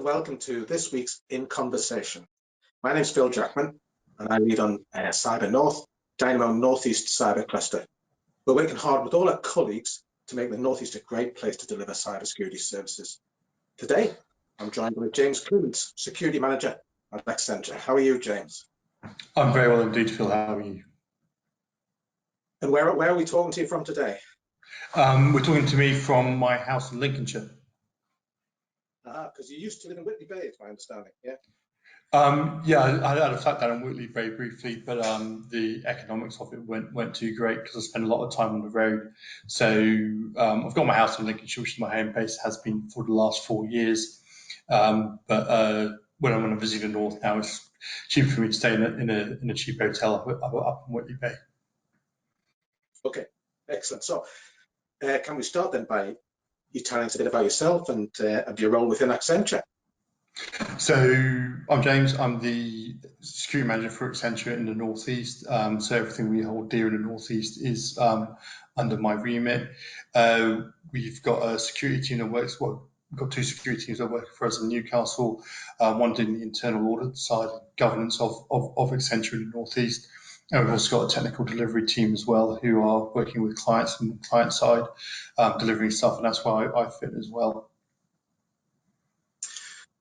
welcome to this week's In Conversation. My name is Phil Jackman and I lead on CyberNorth, Dynamo Northeast Cyber Cluster. We're working hard with all our colleagues to make the Northeast a great place to deliver cybersecurity services. Today, I'm joined by James Clements, Security Manager at Accenture. How are you, James? I'm very well indeed, Phil. How are you? And where are we talking to you from today? We're talking to me from my house in Lincolnshire. Because you used to live in Whitley Bay, it's my understanding, yeah? Yeah, I had a flat down in Whitley very briefly, but the economics of it weren't too great because I spent a lot of time on the road. So I've got my house in Lincolnshire, which is my home base, has been for the last 4 years. But when I'm on a visit in the north now, it's cheaper for me to stay in a cheap hotel up in Whitley Bay. Okay, excellent. So can we start then by you telling us a bit about yourself and your role within Accenture? So I'm James. I'm the security manager for Accenture in the Northeast. So everything we hold dear in the Northeast is under my remit. We've got a security team that works. Well, we've got 2 security teams that work for us in Newcastle. One doing the internal audit side and governance of Accenture in the Northeast. And we've also got a technical delivery team as well who are working with clients and client side delivering stuff, and that's why I fit as well.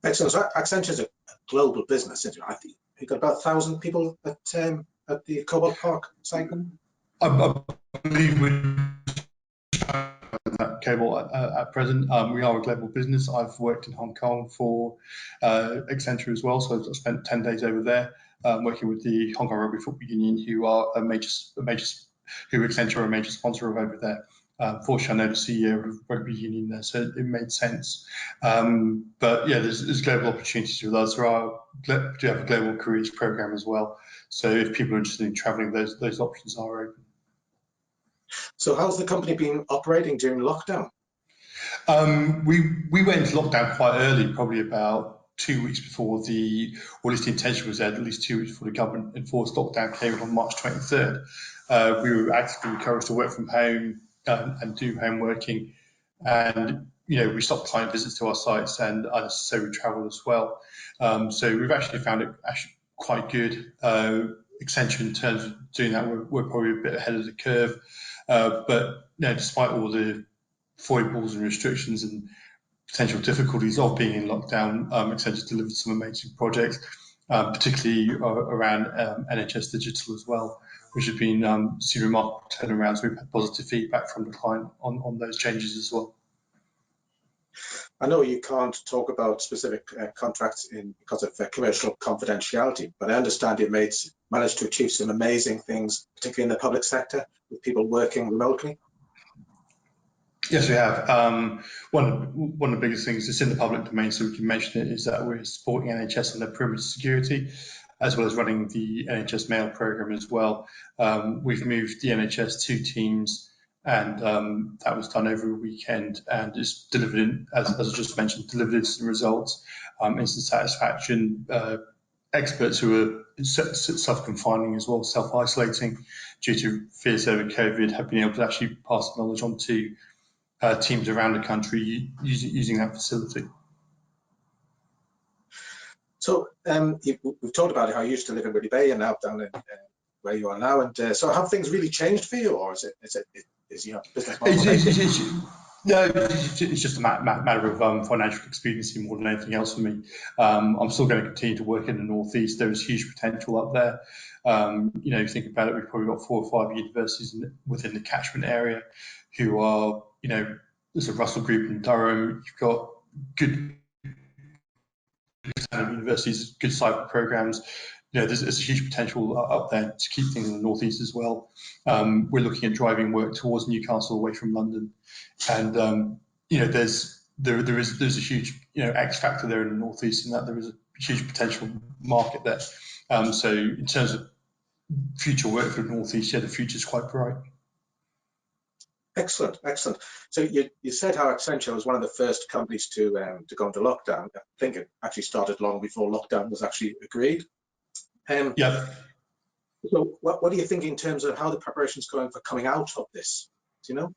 Excellent. So Accenture is a global business, isn't it? I think you've got about 1,000 people at the Cobalt Park site. I believe we're at Cobalt at present. We are a global business. I've worked in Hong Kong for Accenture as well, so I spent 10 days over there working with the Hong Kong Rugby Football Union, who are who Accenture are a major sponsor of over there. Fortunately, I know the CEO of the rugby union there, so it made sense. But yeah, there's global opportunities with us. We do have a global careers program as well. So if people are interested in traveling, those options are open. So how's the company been operating during lockdown? We went into lockdown quite early, probably about 2 weeks before or at least the intention was there, at least 2 weeks before the government enforced lockdown came on March 23rd. We were actively encouraged to work from home and do home working, and we stopped client visits to our sites and unnecessary travel as well. So we've actually found it quite good. Accenture in terms of doing that, we're probably a bit ahead of the curve. But despite all the foibles and restrictions and potential difficulties of being in lockdown, Accenture delivered some amazing projects, particularly around NHS Digital as well, which have been seen remarkable turnarounds. We've had positive feedback from the client on those changes as well. I know you can't talk about specific contracts because of commercial confidentiality, but I understand you managed to achieve some amazing things, particularly in the public sector, with people working remotely. Yes, we have. One of the biggest things that's in the public domain, so we can mention it, is that we're supporting NHS on their perimeter security, as well as running the NHS mail program as well. We've moved the NHS 2 teams, and that was done over a weekend, and it's delivered, as I just mentioned, delivered instant results, instant satisfaction. Experts who are self-confining as well, self-isolating due to fears over COVID, have been able to actually pass the knowledge on to teams around the country using that facility. So we've talked about how you used to live in Whitley Bay and now down in where you are now, and so have things really changed for you, or is your business model? No, it's just a matter of financial expediency more than anything else for me. I'm still going to continue to work in the Northeast. There is huge potential up there. Think about it, we've probably got 4 or 5 universities within the catchment area who are, there's a Russell Group in Durham. You've got good universities, good cyber programs. There's a huge potential up there to keep things in the Northeast as well. We're looking at driving work towards Newcastle away from London, and there's a huge X factor there in the Northeast, in that there is a huge potential market there. So in terms of future work for the Northeast, the future is quite bright. Excellent, excellent. So you said how Accenture was one of the first companies to go into lockdown. I think it actually started long before lockdown was actually agreed. Yeah. So what do you think in terms of how the preparation's going for coming out of this? Do you know?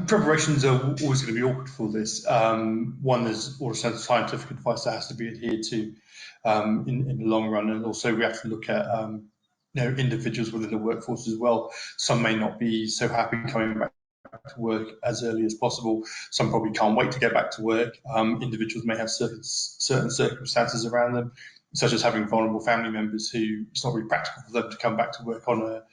Preparations are always going to be awkward for this. One, there's also scientific advice that has to be adhered to in the long run, and also we have to look at individuals within the workforce as well. Some may not be so happy coming back to work as early as possible. Some probably can't wait to get back to work. Individuals may have certain circumstances around them, such as having vulnerable family members who it's not really practical for them to come back to work on a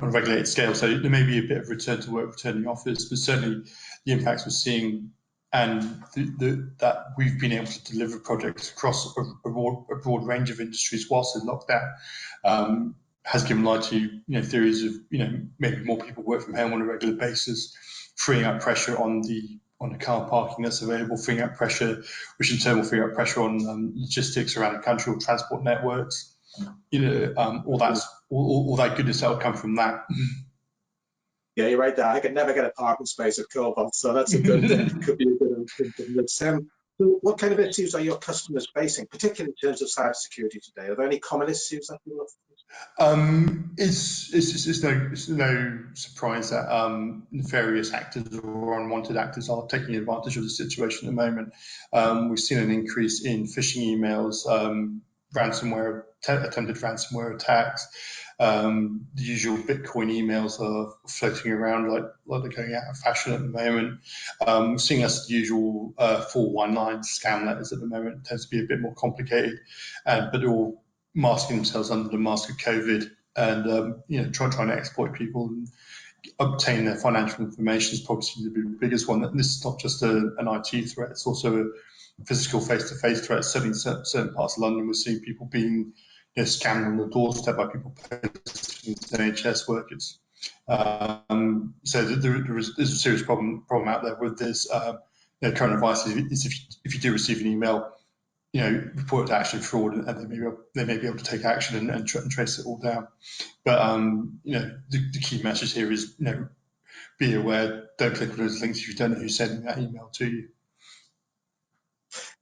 regulated scale. So there may be a bit of return to work, return to the office, but certainly the impacts we're seeing and that we've been able to deliver projects across a broad range of industries whilst in lockdown has given light to theories of maybe more people work from home on a regular basis, freeing up pressure on the car parking that's available, freeing up pressure, which in turn will free up pressure on logistics around the country or transport networks. All that goodness that will come from that. Yeah, you're right there. I could never get a parking space at Cobalt, so that's a good could be a good improvement. So what kind of issues are your customers facing, particularly in terms of cybersecurity today? Are there any common issues that people are It's no surprise that nefarious actors or unwanted actors are taking advantage of the situation at the moment. We've seen an increase in phishing emails, ransomware, attempted ransomware attacks. The usual Bitcoin emails are floating around like they're going out of fashion at the moment. We're seeing us the usual 419 scam letters at the moment. It tends to be a bit more complicated, but they're all masking themselves under the mask of COVID and trying to exploit people and obtain their financial information is probably seems to be the biggest one. And this is not just an IT threat; it's also a physical face-to-face threat. Certainly, in certain parts of London, we're seeing people being scammed on the doorstep by people posting to NHS workers. So there's a serious problem out there with this. Current advice is if you do receive an email, report it to Action Fraud, and they may be able to take action and trace it all down. But the key message here is be aware. Don't click on those links if you don't know who's sending that email to you.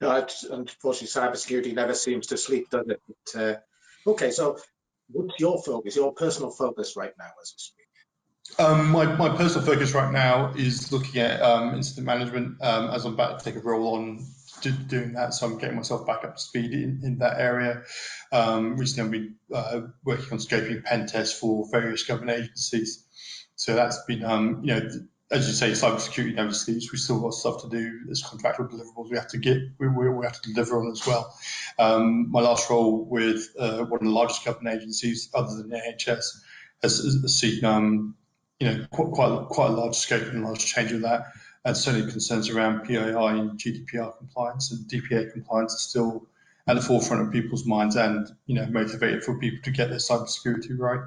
No, unfortunately, cybersecurity never seems to sleep, does it? But, okay, so what's your focus, your personal focus right now as we speak? My personal focus right now is looking at incident management as I'm about to take a role on doing that. So I'm getting myself back up to speed in that area. Recently, I've been working on scoping pen tests for various government agencies. So that's been, as you say, cybersecurity never sleeps. We still got stuff to do. There's contractual deliverables we have to deliver on as well. My last role with one of the largest government agencies, other than the NHS, has seen quite a large scope and large change of that, and certainly concerns around PII and GDPR compliance and DPA compliance are still at the forefront of people's minds, and motivated for people to get their cybersecurity right.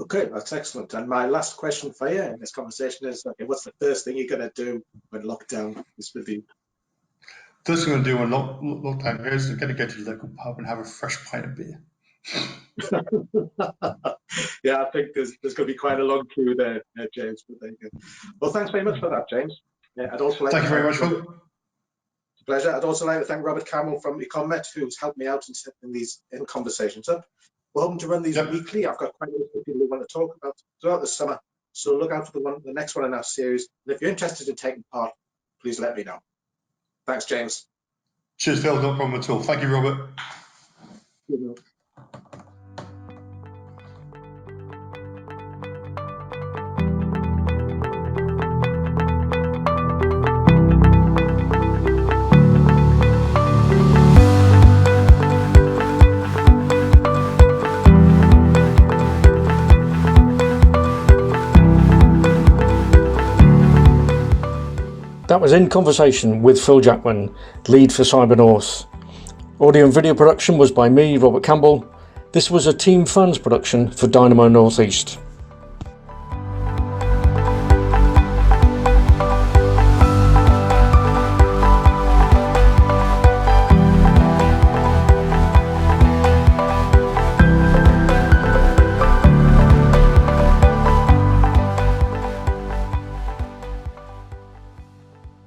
Okay, that's excellent. And my last question for you in this conversation is, okay, what's the first thing you're going to do when lockdown is with you? First thing I'm going to do when lockdown goes, I'm going to go to the local pub and have a fresh pint of beer. Yeah, I think there's going to be quite a long queue there, James. But there you go. Well, thanks very much for that, James. Yeah, I'd also like Thank you very much, Phil. It's a pleasure. I'd also like to thank Robert Campbell from Econmet, who's helped me out in setting these conversations up. We're hoping to run these weekly. I've got quite a list of people who want to talk about throughout the summer. So look out for the next one in our series. And if you're interested in taking part, please let me know. Thanks, James. Cheers, Phil. No problem at all. Thank you, Robert. That was In Conversation with Phil Jackman, lead for CyberNorth. Audio and video production was by me, Robert Campbell. This was a Team Funds production for Dynamo Northeast.